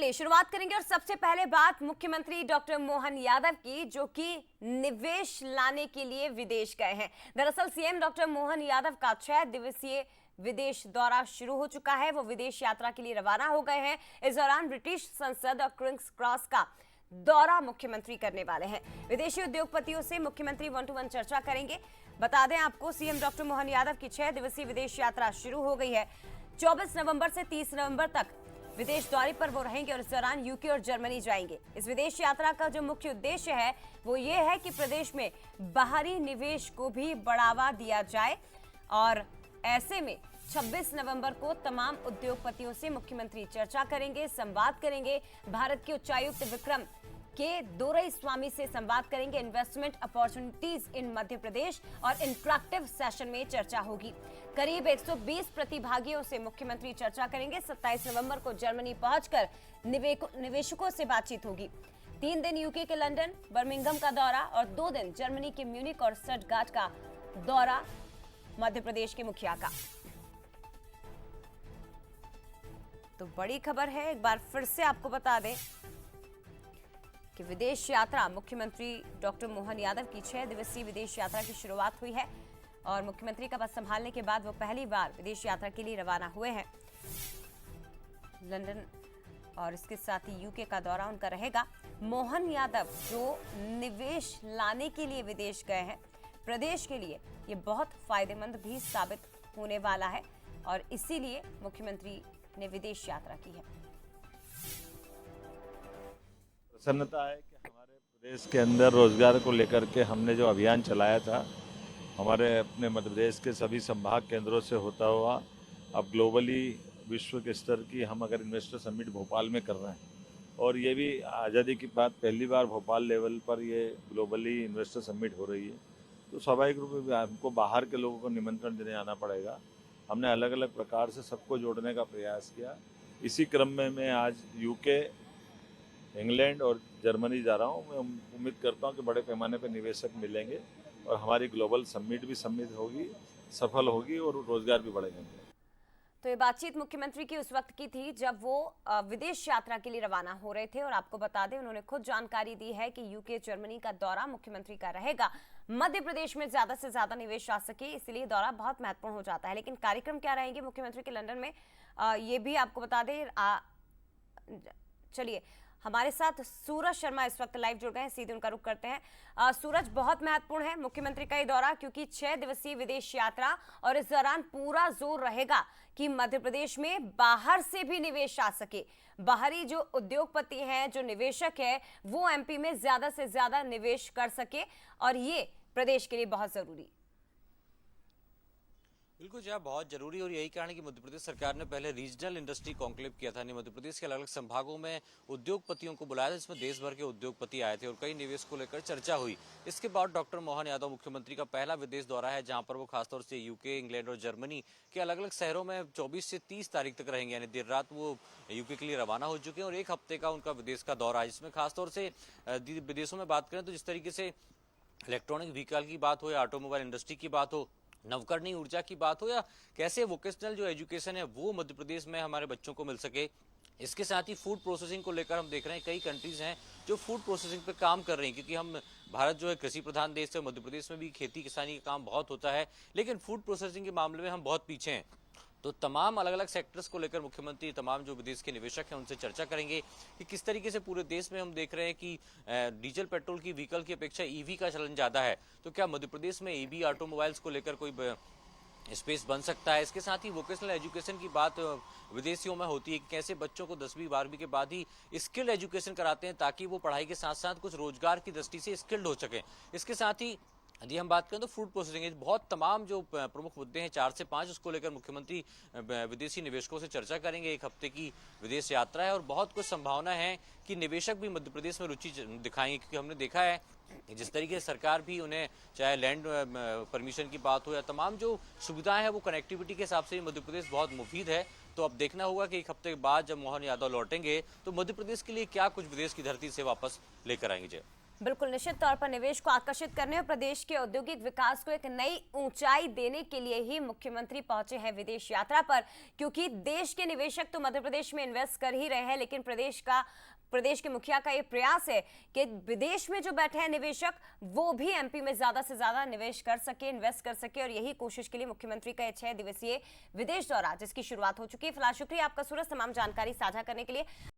चलिए शुरुआत करेंगे और सबसे पहले बात मुख्यमंत्री डॉक्टर मोहन यादव की, जो कि निवेश लाने के लिए विदेश गए हैं। दरअसल सीएम डॉक्टर मोहन यादव का 6 दिवसीय विदेश दौरा शुरू हो चुका है। वो विदेश यात्रा के लिए रवाना हो गए हैं। इस दौरान ब्रिटिश संसद और किंग्स क्रॉस का दौरा मुख्यमंत्री करने वाले हैं। विदेशी उद्योगपतियों से मुख्यमंत्री 1-to-1 चर्चा करेंगे। बता दें आपको, सीएम डॉक्टर मोहन यादव की 6 दिवसीय विदेश यात्रा शुरू हो गई है। 24 नवंबर से 30 नवंबर तक विदेश दौरे पर वो रहेंगे और इस दौरान यूके और जर्मनी जाएंगे। इस विदेश यात्रा का जो मुख्य उद्देश्य है वो ये है कि प्रदेश में बाहरी निवेश को भी बढ़ावा दिया जाए। और ऐसे में 26 नवंबर को तमाम उद्योगपतियों से मुख्यमंत्री चर्चा करेंगे, संवाद करेंगे। भारत के उच्चायुक्त विक्रम के दोरई स्वामी से संवाद करेंगे। Investment opportunities in Madhya Pradesh और इंटरैक्टिव सेशन में चर्चा होगी। करीब 120 प्रतिभागियों से मुख्यमंत्री चर्चा करेंगे। 27 नवंबर को जर्मनी पहुंचकर निवेशकों से बातचीत होगी। 3 दिन यूके के लंदन, बर्मिंघम का दौरा और 2 दिन जर्मनी के म्यूनिक और स्टटगार्ट का दौरा मध्य प्रदेश के मुखिया का। तो बड़ी खबर है, एक बार फिर से आपको बता दें कि विदेश यात्रा मुख्यमंत्री डॉक्टर मोहन यादव की 6 दिवसीय विदेश यात्रा की शुरुआत हुई है और मुख्यमंत्री का पद संभालने के बाद वो पहली बार विदेश यात्रा के लिए रवाना हुए हैं। लंदन और इसके साथ ही यूके का दौरा उनका रहेगा। मोहन यादव जो निवेश लाने के लिए विदेश गए हैं, प्रदेश के लिए ये बहुत फायदेमंद भी साबित होने वाला है और इसीलिए मुख्यमंत्री ने विदेश यात्रा की है। प्रसन्नता है कि हमारे प्रदेश के अंदर रोजगार को लेकर के हमने जो अभियान चलाया था, हमारे अपने मध्य प्रदेश के सभी संभाग केंद्रों से होता हुआ अब ग्लोबली विश्व के स्तर की हम अगर इन्वेस्टर समिट भोपाल में कर रहे हैं और ये भी आज़ादी की बात पहली बार भोपाल लेवल पर ये ग्लोबली इन्वेस्टर समिट हो रही है, तो स्वाभाविक रूप में हमको बाहर के लोगों को निमंत्रण देने आना पड़ेगा। हमने अलग अलग प्रकार से सबको जोड़ने का प्रयास किया। इसी क्रम में मैं आज यूके, इंग्लैंड और जर्मनी जा रहा हूँ। मैं उम्मीद करता हूँ कि बड़े पैमाने पर निवेशक मिलेंगे और हमारी ग्लोबल समिट भी सम्मिलित होगी, सफल होगी और रोजगार भी बढ़ेंगे। तो ये बातचीत मुख्यमंत्री की उस वक्त की थी जब वो विदेश यात्रा के लिए रवाना हो रहे थे। और आपको बता दें, उन्होंने खुद जानकारी दी है कि यूके, जर्मनी का दौरा मुख्यमंत्री का रहेगा। मध्य प्रदेश में ज्यादा से ज्यादा निवेश आ सके, इसलिए दौरा बहुत महत्वपूर्ण हो जाता है। लेकिन कार्यक्रम क्या रहेंगे मुख्यमंत्री के लंदन में, ये भी आपको बता दें। चलिए, हमारे साथ सूरज शर्मा इस वक्त लाइव जुड़ गए हैं, सीधे उनका रुख करते हैं। सूरज, बहुत महत्वपूर्ण है मुख्यमंत्री का ये दौरा, क्योंकि 6 दिवसीय विदेश यात्रा और इस दौरान पूरा जोर रहेगा कि मध्य प्रदेश में बाहर से भी निवेश आ सके। बाहरी जो उद्योगपति हैं, जो निवेशक है, वो एमपी में ज्यादा से ज्यादा निवेश कर सके और ये प्रदेश के लिए बहुत जरूरी। बिल्कुल जी, बहुत जरूरी और यही कारण है कि मध्य प्रदेश सरकार ने पहले रीजनल इंडस्ट्री कॉन्क्लेव किया था। मध्य प्रदेश के अलग अलग संभागों में उद्योगपतियों को बुलाया था, जिसमें देश भर के उद्योगपति आए थे और कई निवेश को लेकर चर्चा हुई। इसके बाद डॉक्टर मोहन यादव मुख्यमंत्री का पहला विदेश दौरा है, जहां पर वो खासतौर से यूके, इंग्लैंड और जर्मनी के अलग अलग शहरों में 24 से 30 तारीख तक रहेंगे। यानी देर रात वो यूके के लिए रवाना हो चुके हैं और 1 हफ्ते का उनका विदेश का दौरा है, जिसमें खासतौर से विदेशों में बात करें तो जिस तरीके से इलेक्ट्रॉनिक व्हीकल की बात हो या ऑटोमोबाइल इंडस्ट्री की बात हो, नवकरणीय ऊर्जा की बात हो या कैसे वोकेशनल जो एजुकेशन है वो मध्य प्रदेश में हमारे बच्चों को मिल सके। इसके साथ ही फूड प्रोसेसिंग को लेकर हम देख रहे हैं कई कंट्रीज हैं जो फूड प्रोसेसिंग पे काम कर रही हैं, क्योंकि हम भारत जो है कृषि प्रधान देश है। मध्य प्रदेश में भी खेती किसानी का काम बहुत होता है, लेकिन फूड प्रोसेसिंग के मामले में हम बहुत पीछे हैं। तो तमाम अलग अलग सेक्टर्स को लेकर मुख्यमंत्री तमाम जो विदेश के निवेशक हैं उनसे चर्चा करेंगे कि किस तरीके से पूरे देश में हम देख रहे हैं कि डीजल पेट्रोल की व्हीकल की अपेक्षा ईवी का चलन ज़्यादा है, तो क्या मध्य प्रदेश में ईवी ऑटोमोबाइल्स को लेकर कोई स्पेस बन सकता है। इसके साथ ही वोकेशनल एजुकेशन की बात विदेशियों में होती है कि कैसे बच्चों को 10वीं 12वीं के बाद ही स्किल्ड एजुकेशन कराते हैं, ताकि वो पढ़ाई के साथ साथ कुछ रोजगार की दृष्टि से स्किल्ड हो सके। इसके साथ ही यदि हम बात करें तो फूड प्रोसेसिंग, बहुत तमाम जो प्रमुख मुद्दे हैं 4 से 5, उसको लेकर मुख्यमंत्री विदेशी निवेशकों से चर्चा करेंगे। 1 हफ्ते की विदेश यात्रा है और बहुत कुछ संभावना है कि निवेशक भी मध्य प्रदेश में रुचि दिखाएंगे, क्योंकि हमने देखा है जिस तरीके से सरकार भी उन्हें, चाहे लैंड परमिशन की बात हो या तमाम जो सुविधाएं हैं, वो कनेक्टिविटी के हिसाब से मध्य प्रदेश बहुत मुफीद है। तो अब देखना होगा कि 1 हफ्ते के बाद जब मोहन यादव लौटेंगे तो मध्य प्रदेश के लिए क्या कुछ विदेश की धरती से वापस लेकर आएंगे। बिल्कुल, निश्चित तौर पर निवेश को आकर्षित करने और प्रदेश के औद्योगिक विकास को एक नई ऊंचाई देने के लिए ही मुख्यमंत्री पहुंचे हैं विदेश यात्रा पर, क्योंकि देश के निवेशक तो मध्य प्रदेश में इन्वेस्ट कर ही रहे हैं, लेकिन प्रदेश के मुखिया का ये प्रयास है कि विदेश में जो बैठे हैं निवेशक वो भी एमपी में ज्यादा से ज्यादा निवेश कर सके, इन्वेस्ट कर सके, और यही कोशिश के लिए मुख्यमंत्री का 6 दिवसीय विदेश दौरा जिसकी शुरुआत हो चुकी है। फिलहाल शुक्रिया आपका सूरज, तमाम जानकारी साझा करने के लिए।